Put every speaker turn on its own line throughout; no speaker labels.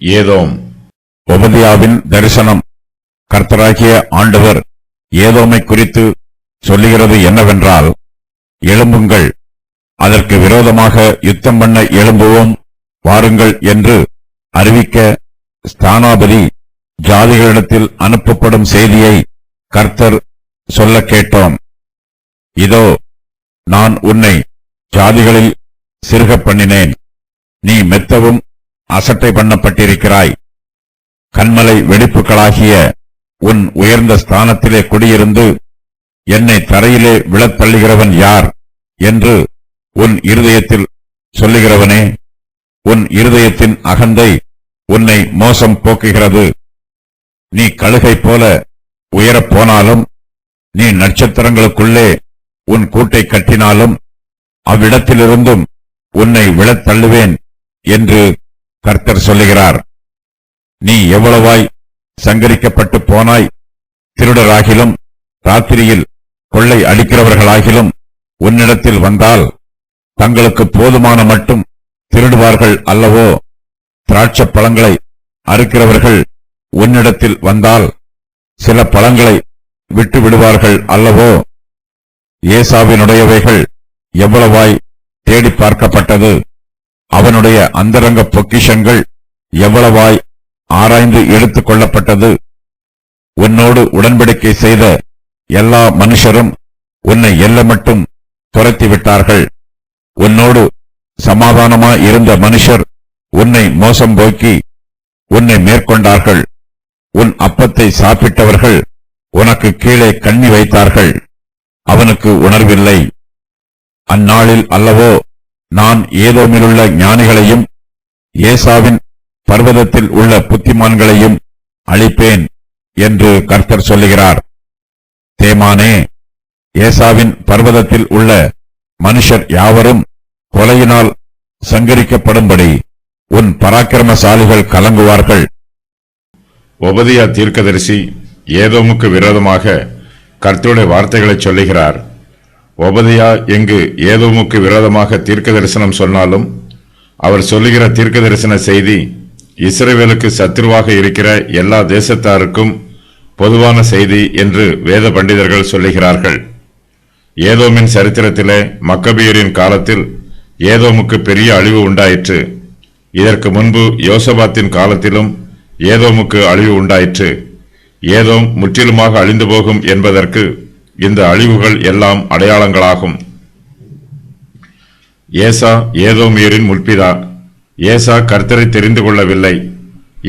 ஏதோம். ஒபதியாவின் தரிசனம். கர்த்தராகிய ஆண்டவர் ஏதோமை குறித்து சொல்லுகிறது என்னவென்றால், எழும்புங்கள், அதற்கு விரோதமாக யுத்தம் பண்ண எழும்புவோம், வாருங்கள் என்று அறிவிக்க ஸ்தானாபதி ஜாதிகளிடத்தில் அனுப்பப்படும் செய்தியை கர்த்தர் சொல்ல கேட்டோம். இதோ, நான் உன்னை ஜாதிகளில் சிறுகப் பண்ணினேன், நீ மெத்தவும் அசட்டை பண்ணப்பட்டிருக்கிறாய். கன்மலை வெடிப்புகளாகிய உன் உயர்ந்த ஸ்தானத்திலே குடியிருந்து என்னை தரையிலே விழத்தள்ளுகிறவன் யார் என்று உன் இருதயத்தில் சொல்லுகிறவனே, உன் இருதயத்தின் அகந்தை உன்னை மோசம் போக்குகிறது. நீ கழுகை போல உயரப் போனாலும், நீ நட்சத்திரங்களுக்குள்ளே உன் கூட்டை கட்டினாலும், அவ்விடத்திலிருந்தும் உன்னை விழத்தள்ளுவேன் என்று கர்த்தர் சொல்லுகிறார். நீ எவ்வளவாய் சங்கரிக்கப்பட்டு போனாய். திருடராகிலும் ராத்திரியில் கொள்ளை அடிக்கிறவர்களாகிலும் உன்னிடத்தில் வந்தால் தங்களுக்கு போதுமான மட்டும் திருடுவார்கள் அல்லவோ? திராட்சை பழங்களை அறுக்கிறவர்கள் உன்னிடத்தில் வந்தால் சில பழங்களை விட்டு விடுவார்கள் அல்லவோ? ஏசாவினுடையவைகள் எவ்வளவாய் தேடி பார்க்கப்பட்டது, அவனுடைய அந்தரங்க பொக்கிஷங்கள் எவ்வளவாய் ஆராய்ந்து எடுத்துக் கொள்ளப்பட்டது. உன்னோடு உடன்படிக்கை செய்த எல்லா மனுஷரும் உன்னை எல்லமட்டும் துரத்திவிட்டார்கள். உன்னோடு சமாதானமாய் இருந்த மனுஷர் உன்னை மோசம் போக்கி உன்னை மேற்கொண்டார்கள். உன் அப்பத்தை சாப்பிட்டவர்கள் உனக்கு கீழே கண்ணி வைத்தார்கள், அவனுக்கு உணர்வில்லை. அந்நாளில் அல்லவோ நான் ஏதோமிலுள்ள ஞானிகளையும் ஏசாவின் பர்வதத்தில் உள்ள புத்திமான்களையும் அழிப்பேன் என்று கர்த்தர் சொல்லுகிறார். தேமானே, ஏசாவின் பர்வதத்தில் உள்ள மனுஷர் யாவரும் கொலையினால் சங்கரிக்கப்படும்படி உன் பராக்கிரமசாலிகள் கலங்குவார்கள்.
ஒபதியா தீர்க்கதரிசி ஏதோமுக்கு விரோதமாக கர்த்தருடைய வார்த்தைகளை சொல்லுகிறார். ஒபதியா எங்கு ஏதோமுக்கு விரோதமாக தீர்க்க தரிசனம் சொன்னாலும் அவர் சொல்லுகிற தீர்க்க தரிசன செய்தி இஸ்ரவேலுக்கு சத்துருவாக இருக்கிற எல்லா தேசத்தாருக்கும் பொதுவான செய்தி என்று வேத பண்டிதர்கள் சொல்லுகிறார்கள். ஏதோமின் சரித்திரத்திலே மக்கபியரின் காலத்தில் ஏதோமுக்கு பெரிய அழிவு உண்டாயிற்று. இதற்கு முன்பு யோசபாத்தின் காலத்திலும் ஏதோமுக்கு அழிவு உண்டாயிற்று. ஏதோம் முற்றிலுமாக அழிந்து போகும் என்பதற்கு இந்த அழிவுகள் எல்லாம் அடையாளங்களாகும். ஏசா ஏதோமியரின் முற்பிதா. ஏசா கர்த்தரை தெரிந்து கொள்ளவில்லை.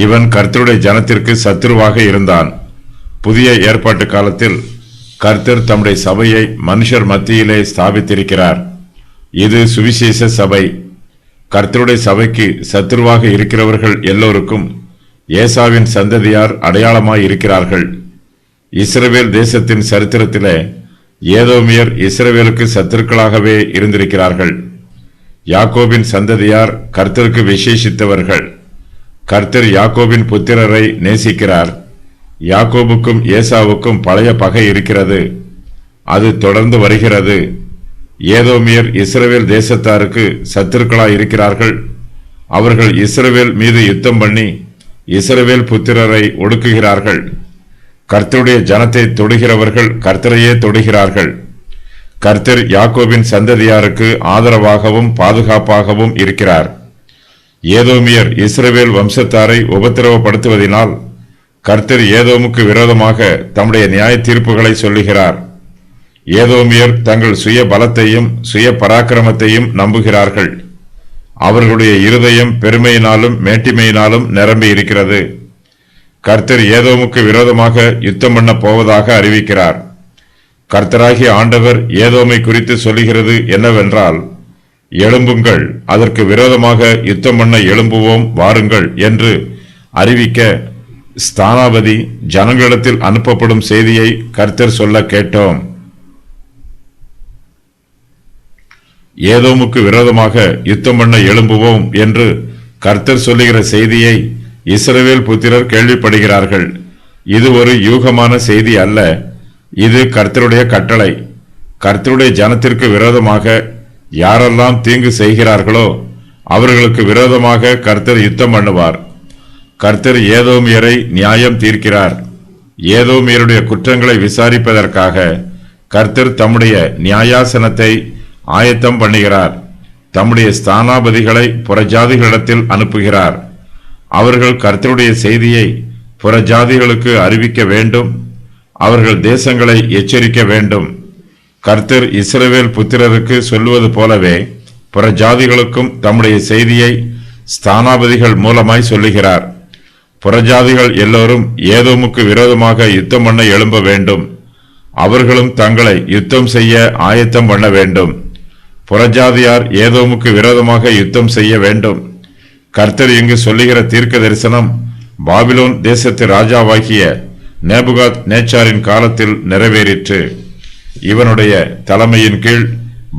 இவன் கர்த்தருடைய ஜனத்திற்கு சத்துருவாக இருந்தான். புதிய ஏற்பாட்டு காலத்தில் கர்த்தர் தம்முடைய சபையை மனுஷர் மத்தியிலே ஸ்தாபித்திருக்கிறார். இது சுவிசேஷ சபை. கர்த்தருடைய சபைக்கு சத்துருவாக இருக்கிறவர்கள் எல்லோருக்கும் ஏசாவின் சந்ததியார் அடையாளமாய் இருக்கிறார்கள். இஸ்ரவேல் தேசத்தின் சரித்திரத்திலே ஏதோமியர் இஸ்ரவேலுக்கு சத்துருக்களாகவே இருந்திருக்கிறார்கள். யாக்கோபின் சந்ததியார் கர்த்தருக்கு விசேஷித்தவர்கள். கர்த்தர் யாக்கோபின் புத்திரரை நேசிக்கிறார். யாக்கோபுக்கும் ஏசாவுக்கும் பழைய பகை இருக்கிறது, அது தொடர்ந்து வருகிறது. ஏதோமியர் இஸ்ரவேல் தேசத்தாருக்கு சத்துருக்களாய் இருக்கிறார்கள். அவர்கள் இஸ்ரவேல் மீது யுத்தம் பண்ணி இஸ்ரவேல் புத்திரரை ஒடுக்குகிறார்கள். கர்த்தருடைய ஜனத்தை தொடுகிறவர்கள் கர்த்தரையே தொடுகிறார்கள். கர்த்தர் யாக்கோபின் சந்ததியாருக்கு ஆதரவாகவும் பாதுகாப்பாகவும் இருக்கிறார். ஏதோமியர் இஸ்ரவேல் வம்சத்தாரை உபத்திரவப்படுத்துவதனால் கர்த்தர் ஏதோமுக்கு விரோதமாக தம்முடைய நியாய தீர்ப்புகளை சொல்லுகிறார். ஏதோமியர் தங்கள் சுய பலத்தையும் சுய பராக்கிரமத்தையும் நம்புகிறார்கள். அவர்களுடைய இருதயம் பெருமையினாலும் மேட்டிமையினாலும் நிரம்பி இருக்கிறது. கர்த்தர் ஏதோமுக்கு விரோதமாக யுத்தம் பண்ண போவதாக அறிவிக்கிறார். கர்த்தராகிய ஆண்டவர் ஏதோமை குறித்து சொல்லுகிறது என்னவென்றால், எழும்புங்கள், அதற்கு விரோதமாக யுத்தம் பண்ண எழும்புவோம், வாருங்கள் என்று அறிவிக்க ஸ்தானாபதி ஜனங்களிடத்தில் அனுப்பப்படும் செய்தியை கர்த்தர் சொல்ல கேட்டோம். ஏதோமுக்கு விரோதமாக யுத்தம் பண்ண எழும்புவோம் என்று கர்த்தர் சொல்லுகிற செய்தியை இஸ்ரவேல் புத்திரர் கேள்விப்படுகிறார்கள். இது ஒரு யூகமான செய்தி அல்ல, இது கர்த்தருடைய கட்டளை. கர்த்தருடைய ஜனத்திற்கு விரோதமாக யாரெல்லாம் தீங்கு செய்கிறார்களோ அவர்களுக்கு விரோதமாக கர்த்தர் யுத்தம் பண்ணுவார். கர்த்தர் ஏதோமியரை நியாயம் தீர்க்கிறார். ஏதோமியருடைய குற்றங்களை விசாரிப்பதற்காக கர்த்தர் தம்முடைய நியாயாசனத்தை ஆயத்தம் பண்ணுகிறார். தம்முடைய ஸ்தானாபதிகளை புறஜாதிகளிடத்தில் அனுப்புகிறார். அவர்கள் கர்த்தருடைய செய்தியை புறஜாதிகளுக்கு அறிவிக்க வேண்டும். அவர்கள் தேசங்களை எச்சரிக்க வேண்டும். கர்த்தர் இஸ்ரவேல் புத்திரருக்கு சொல்லுவது போலவே புறஜாதிகளுக்கும் தம்முடைய செய்தியை ஸ்தானாபதிகள் மூலமாய் சொல்லுகிறார். புறஜாதிகள் எல்லோரும் ஏதோமுக்கு விரோதமாக யுத்தம் பண்ண எழும்ப வேண்டும். அவர்களும் தங்களை யுத்தம் செய்ய ஆயத்தம் பண்ண வேண்டும். புறஜாதியார் ஏதோமுக்கு விரோதமாக யுத்தம் செய்ய வேண்டும். கர்த்தர் இங்கு சொல்லுகிற தீர்க்க தரிசனம் பாபிலோன் தேசத்து ராஜாவாகிய நேபுகாத் நேச்சாரின் காலத்தில் நிறைவேறிற்று. இவனுடைய தலைமையின் கீழ்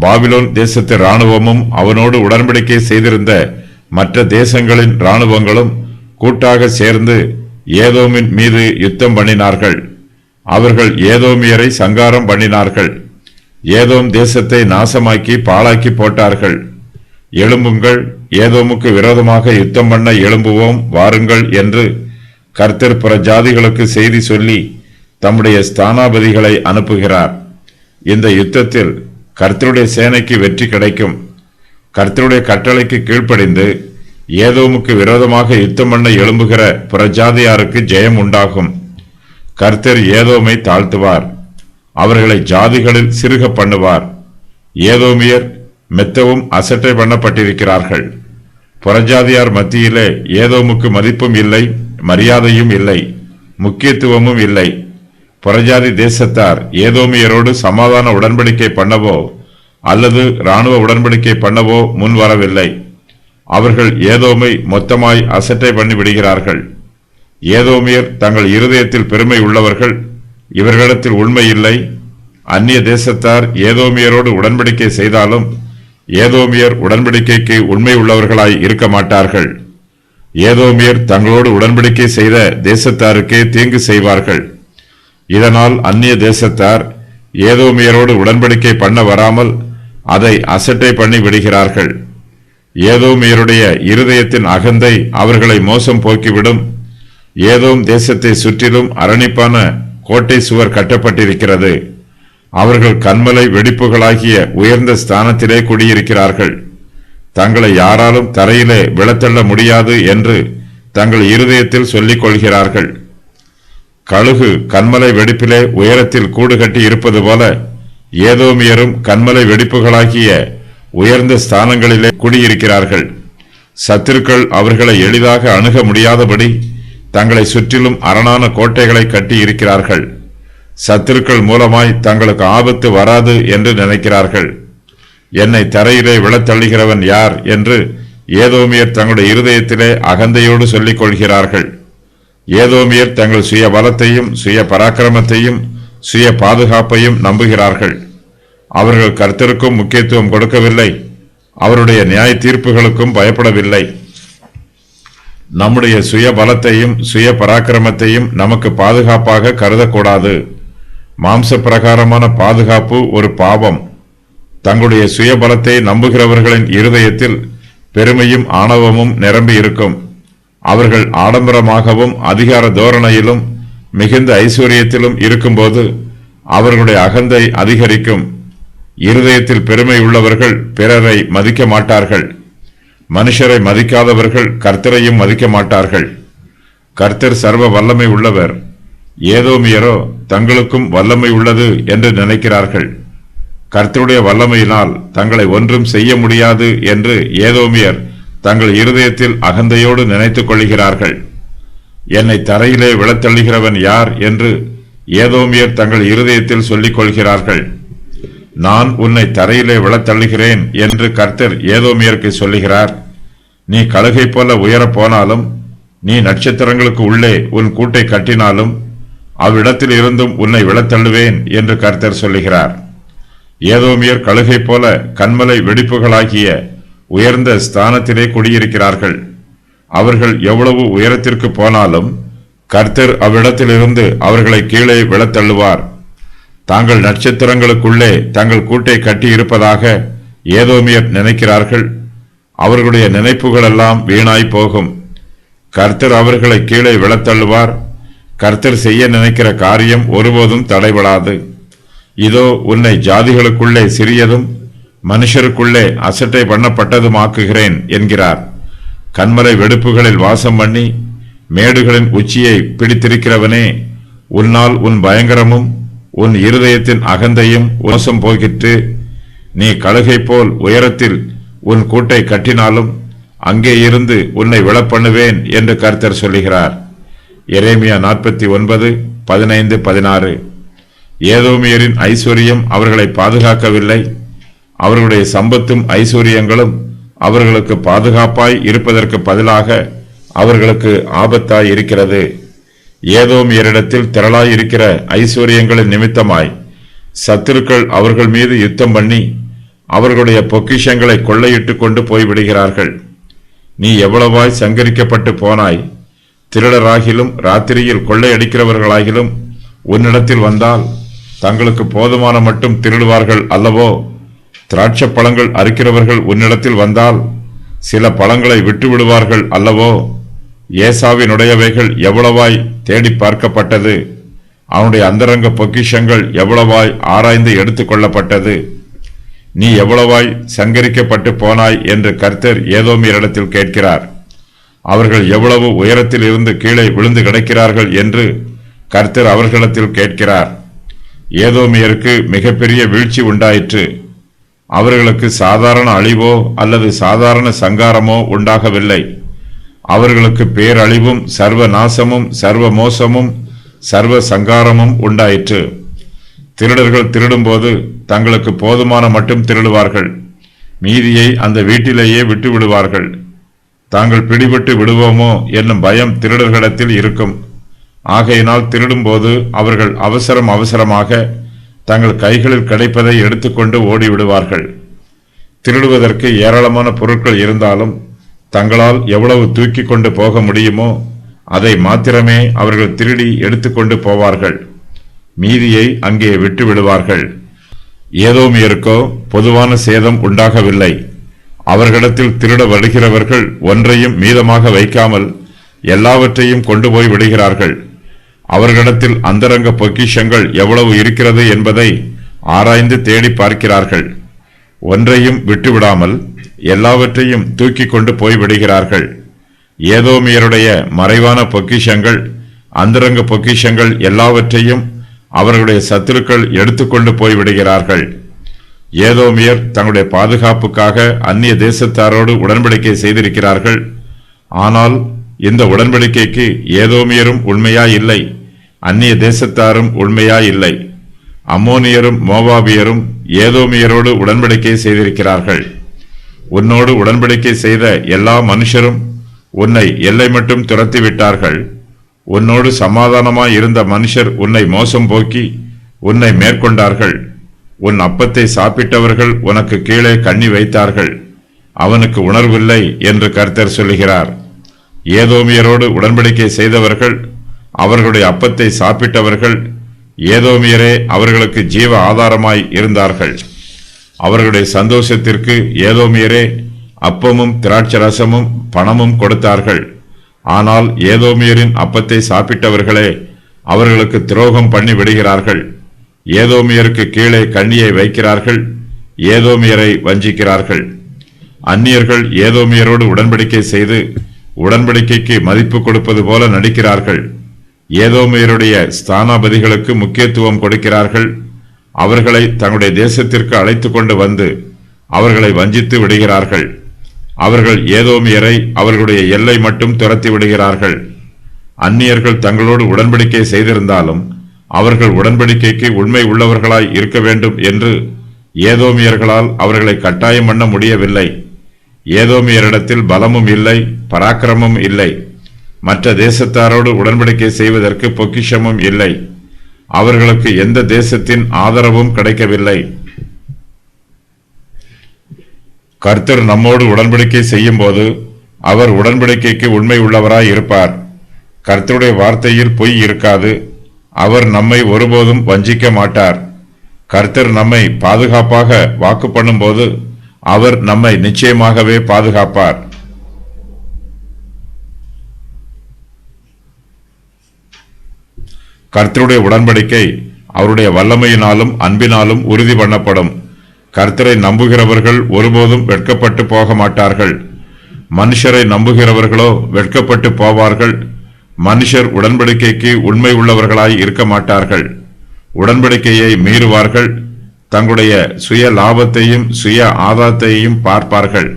பாபிலோன் தேசத்து இராணுவமும் அவனோடு உடன்படிக்கை செய்திருந்த மற்ற தேசங்களின் இராணுவங்களும் கூட்டாக சேர்ந்து ஏதோமின் மீது யுத்தம் பண்ணினார்கள். அவர்கள் ஏதோமியரை சங்காரம் பண்ணினார்கள். ஏதோம் தேசத்தை நாசமாக்கி பாழாக்கி போட்டார்கள். எழும்புங்கள், ஏதோமுக்கு விரோதமாக யுத்தம் பண்ண எழும்புவோம், வாருங்கள் என்று கர்த்தர் புற ஜாதிகளுக்கு செய்தி சொல்லி தம்முடைய ஸ்தானாபதிகளை அனுப்புகிறார். இந்த யுத்தத்தில் கர்த்தருடைய சேனைக்கு வெற்றி கிடைக்கும். கர்த்தருடைய கட்டளைக்கு கீழ்ப்படிந்து ஏதோமுக்கு விரோதமாக யுத்தம் பண்ண எழும்புகிற புறஜாதியாருக்கு ஜெயம் உண்டாகும். கர்த்தர் ஏதோமை தாழ்த்துவார். அவர்களை ஜாதிகளில் சிறுக பண்ணுவார். ஏதோமியர் மெத்தவும் அசட்டை பண்ணப்பட்டிருக்கிறார்கள். புறஜாதியார் மத்தியிலே ஏதோமுக்கு மதிப்பும் இல்லை, மரியாதையும் இல்லை, முக்கியத்துவமும் இல்லை. புறஜாதி தேசத்தார் ஏதோமியரோடு சமாதான உடன்படிக்கை பண்ணவோ அல்லது இராணுவ உடன்படிக்கை பண்ணவோ முன் வரவில்லை. அவர்கள் ஏதோமை மொத்தமாய் அசட்டை பண்ணி விடுகிறார்கள். ஏதோமியர் தங்கள் இருதயத்தில் பெருமை உள்ளவர்கள், இவர்களிடத்தில் உண்மை இல்லை. அந்நிய தேசத்தார் ஏதோமியரோடு உடன்படிக்கை செய்தாலும் ஏதோமியர் உடன்படிக்கைக்கு உண்மை உள்ளவர்களாய் இருக்க மாட்டார்கள். ஏதோமியர் தங்களோடு உடன்படிக்கை செய்த தேசத்தாருக்கே தீங்கு செய்வார்கள். இதனால் அந்நிய தேசத்தார் ஏதோமியரோடு உடன்படிக்கை பண்ண வராமல் அதை அசட்டை பண்ணி விடுகிறார்கள். ஏதோமியருடைய இருதயத்தின் அகந்தை அவர்களை மோசம் போக்கிவிடும். ஏதோம் தேசத்தை சுற்றிலும் அரணிப்பான கோட்டை சுவர் கட்டப்பட்டிருக்கிறது. அவர்கள் கன்மலை வெடிப்புகளாகிய உயர்ந்த ஸ்தானத்திலே குடியிருக்கிறார்கள். தங்களை யாராலும் தரையிலே விழத்தள்ள முடியாது என்று தங்கள் இருதயத்தில் சொல்லிக் கொள்கிறார்கள். கழுகு கன்மலை வெடிப்பிலே உயரத்தில் கூடு கட்டி இருப்பது போல ஏதோமியரும் கன்மலை வெடிப்புகளாகிய உயர்ந்த ஸ்தானங்களிலே குடியிருக்கிறார்கள். சத்துருக்கள் அவர்களை எளிதாக அணுக முடியாதபடி தங்களை சுற்றிலும் அரணான கோட்டைகளை கட்டி இருக்கிறார்கள். சத்துருக்கள் மூலமாய் தங்களுக்கு ஆபத்து வராது என்று நினைக்கிறார்கள். என்னை தரையிலே விழத்தள்ளுகிறவன் யார் என்று ஏதோமியர் தங்களுடைய இருதயத்திலே அகந்தையோடு சொல்லிக் கொள்கிறார்கள். ஏதோமியர் தங்கள் சுய பலத்தையும் சுய பராக்கிரமத்தையும் சுய பாதுகாப்பையும் நம்புகிறார்கள். அவர்கள் கர்த்தருக்கும் முக்கியத்துவம் கொடுக்கவில்லை. அவருடைய நியாய தீர்ப்புகளுக்கும் பயப்படவில்லை. நம்முடைய சுய பலத்தையும் சுய பராக்கிரமத்தையும் நமக்கு பாதுகாப்பாக கருதக்கூடாது. மாம்ச பிரகாரமான பாதுகாப்பு ஒரு பாவம். தங்களுடைய சுய பலத்தை நம்புகிறவர்களின் இருதயத்தில் பெருமையும் ஆணவமும் நிரம்பி இருக்கும். அவர்கள் ஆடம்பரமாகவும் அதிகார தோரணையிலும் மிகுந்த ஐஸ்வர்யத்திலும் இருக்கும்போது அவர்களுடைய அகந்தை அதிகரிக்கும். இருதயத்தில் பெருமை உள்ளவர்கள் பிறரை மதிக்க மாட்டார்கள். மனுஷரை மதிக்காதவர்கள் கர்த்தரையும் மதிக்க மாட்டார்கள். கர்த்தர் சர்வ வல்லமை உள்ளவர். ஏதோமியரோ தங்களுக்கும் வல்லமை உள்ளது என்று நினைக்கிறார்கள். கர்த்தருடைய வல்லமையினால் தங்களை ஒன்றும் செய்ய முடியாது என்று ஏதோமியர் தங்கள் இருதயத்தில் அகந்தையோடு நினைத்துக் கொள்கிறார்கள். என்னை தரையிலே விழத்தள்ளுகிறவன் யார் என்று ஏதோமியர் தங்கள் இருதயத்தில் சொல்லிக் கொள்கிறார்கள். நான் உன்னை தரையிலே விழத்தள்ளுகிறேன் என்று கர்த்தர் ஏதோமியருக்கு சொல்லுகிறார். நீ கழுகை போல உயரப் போனாலும், நீ நட்சத்திரங்களுக்கு உள்ளே உன் கூட்டை கட்டினாலும் அவ்விடத்தில் இருந்தும் உன்னை விழத்தள்ளுவேன் என்று கர்த்தர் சொல்லுகிறார். ஏதோமியர் கழுகை போல கன்மலை வெடிப்புகளாகிய உயர்ந்த ஸ்தானத்திலே குடியிருக்கிறார்கள். அவர்கள் எவ்வளவு உயரத்திற்கு போனாலும் கர்த்தர் அவ்விடத்திலிருந்து அவர்களை கீழே விழத்தள்ளுவார். தாங்கள் நட்சத்திரங்களுக்குள்ளே தங்கள் கூட்டை கட்டி இருப்பதாக ஏதோமியர் நினைக்கிறார்கள். அவர்களுடைய நினைப்புகளெல்லாம் வீணாய் போகும். கர்த்தர் அவர்களை கீழே விழத்தள்ளுவார். கர்த்தர் செய்ய நினைக்கிற காரியம் ஒருபோதும் தடைபடாது. இதோ உன்னை ஜாதிகளுக்குள்ளே சிறியதும் மனுஷருக்குள்ளே அசட்டை பண்ணப்பட்டதுமாக்குகிறேன் என்கிறார். கன்மரை வெடுப்புகளில் வாசம் பண்ணி மேடுகளின் உச்சியை பிடித்திருக்கிறவனே, உன்னால் உன் பயங்கரமும் உன் இருதயத்தின் அகந்தையும் மோசம் போகிற்று. நீ கழுகை போல் உயரத்தில் உன் கூட்டை கட்டினாலும் அங்கே இருந்து உன்னை விழப்பண்ணுவேன் என்று கர்த்தர் சொல்லுகிறார். எரேமியா 49:15-16. ஏதோமியரின் ஐஸ்வர்யம் அவர்களை பாதுகாக்கவில்லை. அவர்களுடைய சம்பத்தும் ஐஸ்வர்யங்களும் அவர்களுக்கு பாதுகாப்பாய் இருப்பதற்கு பதிலாக அவர்களுக்கு ஆபத்தாய் இருக்கிறது. ஏதோமியரிடத்தில் திரளாய் இருக்கிற ஐஸ்வர்யங்களின் நிமித்தமாய் சத்துருக்கள் அவர்கள் மீது யுத்தம் பண்ணி அவர்களுடைய பொக்கிஷங்களை கொள்ளையிட்டு கொண்டு போய்விடுகிறார்கள். நீ எவ்வளவாய் சங்கரிக்கப்பட்டு போனாய்! திருடராகிலும் ராத்திரியில் கொள்ளையடிக்கிறவர்களாகிலும் உன்னிடத்தில் வந்தால் தங்களுக்கு போதுமான மட்டும் திருடுவார்கள் அல்லவோ? திராட்சை பழங்கள் அறுக்கிறவர்கள் உன்னிடத்தில் வந்தால் சில பழங்களை விட்டு விடுவார்கள் அல்லவோ? ஏசாவினுடையவைகள் எவ்வளவாய் தேடி பார்க்கப்பட்டது! அவனுடைய அந்தரங்க பொக்கிஷங்கள் எவ்வளவாய் ஆராய்ந்து எடுத்துக் கொள்ளப்பட்டது! நீ எவ்வளவாய் சங்கரிக்கப்பட்டு போனாய் என்று கர்த்தர் ஏதோமியரிடத்தில் கேட்கிறார். அவர்கள் எவ்வளவு உயரத்தில் இருந்து கீழே விழுந்து கிடக்கிறார்கள் என்று கர்த்தர் அவர்களிடத்தில் கேட்கிறார். ஏதோமியருக்கு மிகப்பெரிய வீழ்ச்சி உண்டாயிற்று. அவர்களுக்கு சாதாரண அழிவோ அல்லது சாதாரண சங்காரமோ உண்டாகவில்லை. அவர்களுக்கு பேரழிவும் சர்வ நாசமும் சர்வ மோசமும் சர்வ சங்காரமும் உண்டாயிற்று. திருடர்கள் திருடும்போது தங்களுக்கு போதுமான மட்டும் திருடுவார்கள். மீதியை அந்த வீட்டிலேயே விட்டு விடுவார்கள். தாங்கள் பிடிபட்டு விடுவோமோ என்னும் பயம் திருடர்களிடத்தில் இருக்கும். ஆகையினால் திருடும்போது அவர்கள் அவசரமாக தங்கள் கைகளில் கிடைப்பதை எடுத்துக்கொண்டு ஓடிவிடுவார்கள். திருடுவதற்கு ஏராளமான பொருட்கள் இருந்தாலும் தங்களால் எவ்வளவு தூக்கி கொண்டு போக முடியுமோ அதை மாத்திரமே அவர்கள் திருடி எடுத்துக்கொண்டு போவார்கள். மீதியை அங்கே விட்டு விடுவார்கள். ஏதோமியருக்கோ பொதுவான சேதம் உண்டாகவில்லை. அவர்களிடத்தில் திருட வருகிறவர்கள் ஒன்றையும் மீதமாக வைக்காமல் எல்லாவற்றையும் கொண்டு போய் விடுகிறார்கள். அவர்களிடத்தில் அந்தரங்க பொக்கிஷங்கள் எவ்வளவு இருக்கிறது என்பதை ஆராய்ந்து தேடி பார்க்கிறார்கள். ஒன்றையும் விட்டுவிடாமல் எல்லாவற்றையும் தூக்கி கொண்டு போய் விடுகிறார்கள். ஏதோமியருடைய மறைவான பொக்கிஷங்கள் அந்தரங்க பொக்கிஷங்கள் எல்லாவற்றையும் அவர்களுடைய சத்துருக்கள் எடுத்துக்கொண்டு போய் விடுகிறார்கள். ஏதோமியர் தங்களுடைய பாதுகாப்புக்காக அந்நிய தேசத்தாரோடு உடன்படிக்கை செய்திருக்கிறார்கள். ஆனால் இந்த உடன்படிக்கைக்கு ஏதோமியரும் உண்மையாய் இல்லை, அந்நிய தேசத்தாரும் உண்மையாய் இல்லை. அம்மோனியரும் மோவாபியரும் ஏதோமியரோடு உடன்படிக்கை செய்திருக்கிறார்கள். உன்னோடு உடன்படிக்கை செய்த எல்லா மனுஷரும் உன்னை எல்லை மட்டும் துரத்தி விட்டார்கள். உன்னோடு சமாதானமாய் இருந்த மனுஷர் உன்னை மோசம் போக்கி உன்னை மேற்கொண்டார்கள். உன் அப்பத்தை சாப்பிட்டவர்கள் உனக்கு கீழே கண்ணி வைத்தார்கள். அவனுக்கு உணர்வில்லை என்று கர்த்தர் சொல்லுகிறார். ஏதோமியரோடு உடன்படிக்கை செய்தவர்கள் அவர்களுடைய அப்பத்தை சாப்பிட்டவர்கள் ஏதோமியரே அவர்களுக்கு ஜீவ ஆதாரமாய் இருந்தார்கள். அவர்களுடைய சந்தோஷத்திற்கு ஏதோமியரே அப்பமும் திராட்சரசமும் பணமும் கொடுத்தார்கள். ஆனால் ஏதோமியரின் அப்பத்தை சாப்பிட்டவர்களே அவர்களுக்கு துரோகம் பண்ணி விடுகிறார்கள். ஏதோமியருக்கு கீழே கண்ணியை வைக்கிறார்கள். ஏதோமியரை வஞ்சிக்கிறார்கள். அந்நியர்கள் ஏதோமியரோடு உடன்படிக்கை செய்து உடன்படிக்கைக்கு மதிப்பு கொடுப்பது போல நடிக்கிறார்கள். ஏதோமியருடைய ஸ்தானாபதிகளுக்கு முக்கியத்துவம் கொடுக்கிறார்கள். அவர்களை தங்களுடைய தேசத்திற்கு அழைத்து கொண்டு வந்து அவர்களை வஞ்சித்து விடுகிறார்கள். அவர்கள் ஏதோமியரை அவர்களுடைய எல்லை மட்டும் துரத்தி விடுகிறார்கள். அந்நியர்கள் தங்களோடு உடன்படிக்கை செய்திருந்தாலும் அவர்கள் உடன்படிக்கைக்கு உண்மை உள்ளவர்களாய் இருக்க வேண்டும் என்று ஏதோமியர்களால் அவர்களை கட்டாயம் பண்ண முடியவில்லை. ஏதோமியரிடத்தில் பலமும் இல்லை, பராக்கிரமும் இல்லை. மற்ற தேசத்தாரோடு உடன்படிக்கை செய்வதற்கு பொக்கிஷமும் இல்லை. அவர்களுக்கு எந்த தேசத்தின் ஆதரவும் கிடைக்கவில்லை. கர்த்தர் நம்மோடு உடன்படிக்கை செய்யும் போது அவர் உடன்படிக்கைக்கு உண்மை உள்ளவராய் இருப்பார். கர்த்தருடைய வார்த்தையில் பொய் இருக்காது. அவர் நம்மை ஒருபோதும் வஞ்சிக்க மாட்டார். கர்த்தர் நம்மை பாதுகாப்பாக வாக்கு பண்ணும்போது அவர் நம்மை நிச்சயமாகவே பாதுகாப்பார். கர்த்தருடைய உடன்படிக்கை அவருடைய வல்லமையினாலும் அன்பினாலும் உறுதி பண்ணப்படும். கர்த்தரை நம்புகிறவர்கள் ஒருபோதும் வெட்கப்பட்டு போக மாட்டார்கள். மனுஷரை நம்புகிறவர்களோ வெட்கப்பட்டு போவார்கள். மனுஷர் உடன்படிக்கைக்கு உண்மை உள்ளவர்களாய் இருக்க மாட்டார்கள். உடன்படிக்கையை மீறுவார்கள். தங்களுடைய சுய லாபத்தையும் சுய ஆதாயத்தையும் பார்ப்பார்கள்.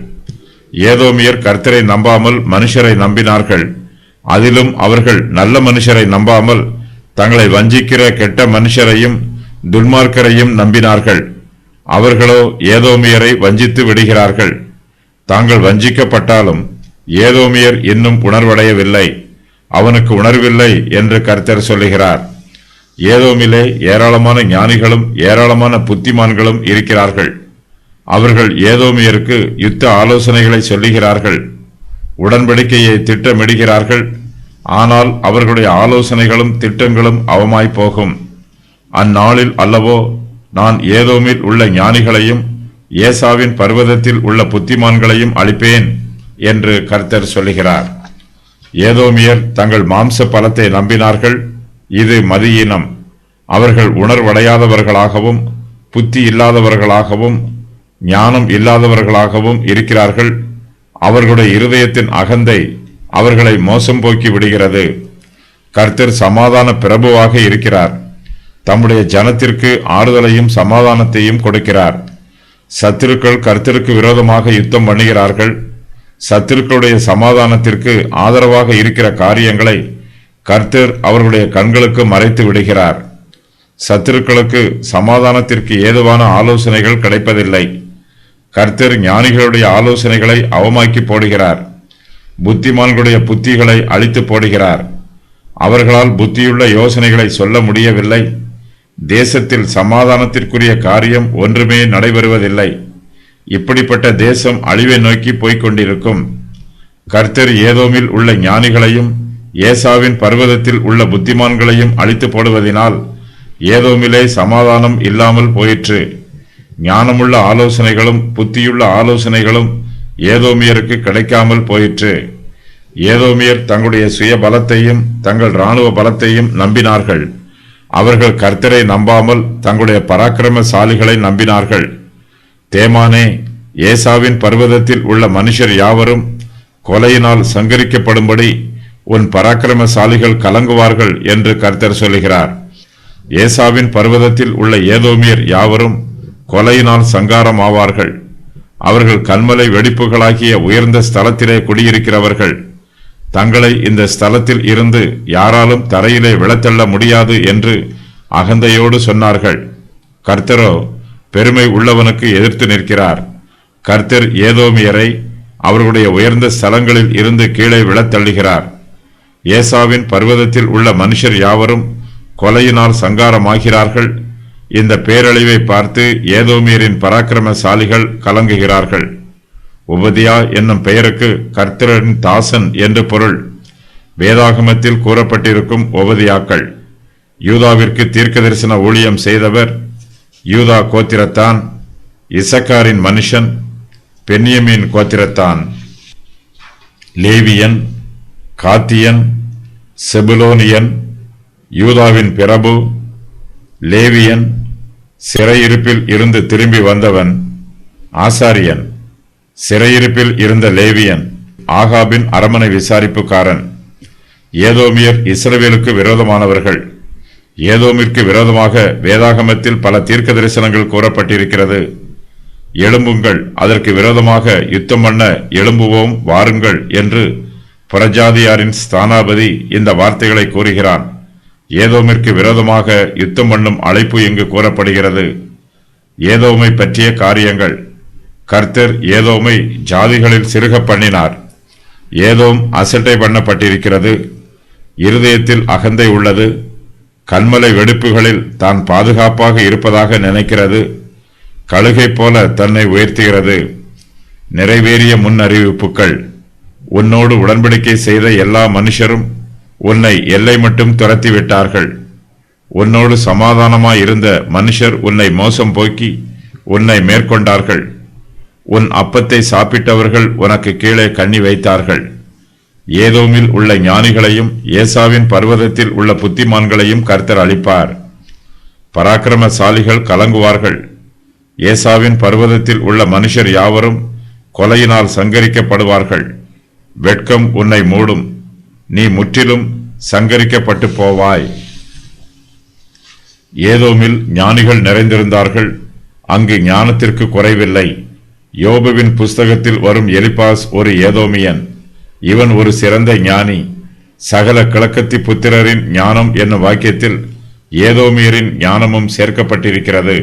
ஏதோமியர் கர்த்தரை நம்பாமல் மனுஷரை நம்பினார்கள். அதிலும் அவர்கள் நல்ல மனுஷரை நம்பாமல் தங்களை வஞ்சிக்கிற கெட்ட மனுஷரையும் துன்மார்க்கரையும் நம்பினார்கள். அவர்களோ ஏதோமியரை வஞ்சித்து விடுகிறார்கள். தாங்கள் வஞ்சிக்கப்பட்டாலும் ஏதோமியர் இன்னும் உணர்வடையவில்லை, அவனுக்கு உணர்வில்லை என்று கர்த்தர் சொல்லுகிறார். ஏதோமிலே ஏராளமான ஞானிகளும் ஏராளமான புத்திமான்களும் இருக்கிறார்கள். அவர்கள் ஏதோமியருக்கு யுத்த ஆலோசனைகளை சொல்லுகிறார்கள், உடன்படிக்கையை திட்டமிடுகிறார்கள். ஆனால் அவர்களுடைய ஆலோசனைகளும் திட்டங்களும் அவமாய் போகும். அந்நாளில் அல்லவோ நான் ஏதோமில் உள்ள ஞானிகளையும் ஏசாவின் பர்வதத்தில் உள்ள புத்திமான்களையும் அழிப்பேன் என்று கர்த்தர் சொல்லுகிறார். ஏதோமியர் தங்கள் மாம்ச பலத்தை நம்பினார்கள். இது மதியீனம். அவர்கள் உணர்வடையாதவர்களாகவும் புத்தி இல்லாதவர்களாகவும் ஞானம் இல்லாதவர்களாகவும் இருக்கிறார்கள். அவர்களுடைய இருதயத்தின் அகந்தை அவர்களை மோசம் போக்கி விடுகிறது. கர்த்தர் சமாதான பிரபுவாக இருக்கிறார். தம்முடைய ஜனத்திற்கு ஆறுதலையும் சமாதானத்தையும் கொடுக்கிறார். சத்துருக்கள் கர்த்தருக்கு விரோதமாக யுத்தம் பண்ணுகிறார்கள். சத்துருக்களுடைய சமாதானத்திற்கு ஆதரவாக இருக்கிற காரியங்களை கர்த்தர் அவர்களுடைய கண்களுக்கு மறைத்து விடுகிறார். சத்துருக்களுக்கு சமாதானத்திற்கு ஏதுவான ஆலோசனைகள் கிடைப்பதில்லை. கர்த்தர் ஞானிகளுடைய ஆலோசனைகளை அவமாக்கி போடுகிறார். புத்திமான்களுடைய புத்திகளை அழித்து போடுகிறார். அவர்களால் புத்தியுள்ள யோசனைகளை சொல்ல முடியவில்லை. தேசத்தில் சமாதானத்திற்குரிய காரியம் ஒன்றுமே நடைபெறுவதில்லை. இப்படிப்பட்ட தேசம் அழிவை நோக்கி போய்கொண்டிருக்கும். கர்த்தர் ஏதோமில் உள்ள ஞானிகளையும் ஏசாவின் பர்வதத்தில் உள்ள புத்திமான்களையும் அழித்து போடுவதினால் ஏதோமிலே சமாதானம் இல்லாமல் போயிற்று. ஞானமுள்ள ஆலோசனைகளும் புத்தியுள்ள ஆலோசனைகளும் ஏதோமியருக்கு கிடைக்காமல் போயிற்று. ஏதோமியர் தங்களுடைய சுய பலத்தையும் தங்கள் இராணுவ பலத்தையும் நம்பினார்கள். அவர்கள் கர்த்தரை நம்பாமல் தங்களுடைய பராக்கிரமசாலிகளை நம்பினார்கள். தேமானே, ஏசாவின் பர்வதத்தில் உள்ள மனுஷர் யாவரும் கொலையினால் சங்கரிக்கப்படும்படி உன் பராக்கிரமசாலிகள் கலங்குவார்கள் என்று கர்த்தர் சொல்லுகிறார். ஏசாவின் பர்வதத்தில் உள்ள ஏதோமியர் யாவரும் கொலையினால் சங்காரம் ஆவார்கள். அவர்கள் கல்மலை வெடிப்புகளாகிய உயர்ந்த ஸ்தலத்திலே குடியிருக்கிறவர்கள். தங்களை இந்த ஸ்தலத்தில் இருந்து யாராலும் தரையிலே விழத்தள்ள முடியாது என்று அகந்தையோடு சொன்னார்கள். கர்த்தரோ பெருமை உள்ளவனுக்கு எதிர்த்து நிற்கிறார். கர்த்தர் ஏதோமியரை அவர்களுடைய உயர்ந்த ஸ்தலங்களில் இருந்து கீழே விழத்தள்ளுகிறார். ஏசாவின் பர்வதத்தில் உள்ள மனுஷர் யாவரும் கொலையினால் சங்காரமாகிறார்கள். இந்த பேரழிவை பார்த்து ஏதோமியரின் பராக்கிரமசாலிகள் கலங்குகிறார்கள். உபதியா என்னும் பெயருக்கு கர்த்தரின் தாசன் என்று பொருள். வேதாகமத்தில் கூறப்பட்டிருக்கும் உபதியாக்கள். யூதாவிற்கு தீர்க்க தரிசன ஊழியம் செய்தவர் யூதா கோத்திரத்தான். இசக்காரின் மனுஷன் பென்யமீன் கோத்திரத்தான். லேவியன், காத்தியன், செபுலோனியன், யூதாவின் பிரபு. லேவியன் சிறையிருப்பில் இருந்து திரும்பி வந்தவன். ஆசாரியன் சிறையிருப்பில் இருந்த லேவியன் ஆகாபின் அரமனை விசாரிப்புக்காரன். ஏதோமியர் இஸ்ரவேலுக்கு விரோதமானவர்கள். ஏதோமிற்கு விரோதமாக வேதாகமத்தில் பல தீர்க்க தரிசனங்கள் கூறப்பட்டிருக்கிறது. எழும்புங்கள், அதற்கு விரோதமாக யுத்தம் பண்ண எழும்புவோம், வாருங்கள் என்று புறஜாதியாரின் ஸ்தானாபதி இந்த வார்த்தைகளை கூறுகிறான். ஏதோமிற்கு விரோதமாக யுத்தம் பண்ணும் அழைப்பு இங்கு கூறப்படுகிறது. ஏதோமை பற்றிய காரியங்கள். கர்த்தர் ஏதோமை ஜாதிகளில் சிறுக பண்ணினார். ஏதோம் அசட்டை பண்ணப்பட்டிருக்கிறது. இருதயத்தில் அகந்தை உள்ளது. கண்மலை வெடிப்புகளில் தான் பாதுகாப்பாக இருப்பதாக நினைக்கிறது. கழுகை போல தன்னை உயர்த்துகிறது. நிறைவேறிய முன் அறிவிப்புகள். உன்னோடு உடன்படிக்கை செய்த எல்லா மனுஷரும் உன்னை எல்லை மட்டும் துரத்தி விட்டார்கள். உன்னோடு சமாதானமாயிருந்த மனுஷர் உன்னை மோசம் போக்கி உன்னை மேற்கொண்டார்கள். உன் அப்பத்தை சாப்பிட்டவர்கள் உனக்கு கீழே கண்ணி வைத்தார்கள். ஏதோமில் உள்ள ஞானிகளையும் ஏசாவின் பர்வதத்தில் உள்ள புத்திமான்களையும் கர்த்தர் அளிப்பார். பராக்கிரமசாலிகள் கலங்குவார்கள். ஏசாவின் பர்வதத்தில் உள்ள மனுஷர் யாவரும் கொலையினால் சங்கரிக்கப்படுவார்கள். வெட்கம் உன்னை மூடும், நீ முற்றிலும் சங்கரிக்கப்பட்டு போவாய். ஏதோமில் ஞானிகள் நிறைந்திருந்தார்கள், அங்கு ஞானத்திற்கு குறைவில்லை. யோபுவின் புஸ்தகத்தில் வரும் எலிபாஸ் ஒரு ஏதோமியன். இவன் ஒரு சிறந்த ஞானி. சகல கிழக்கத்தி புத்திரரின் ஞானம் என்னும் வாக்கியத்தில் ஏதோமியரின் ஞானமும் சேர்க்கப்பட்டிருக்கிறது.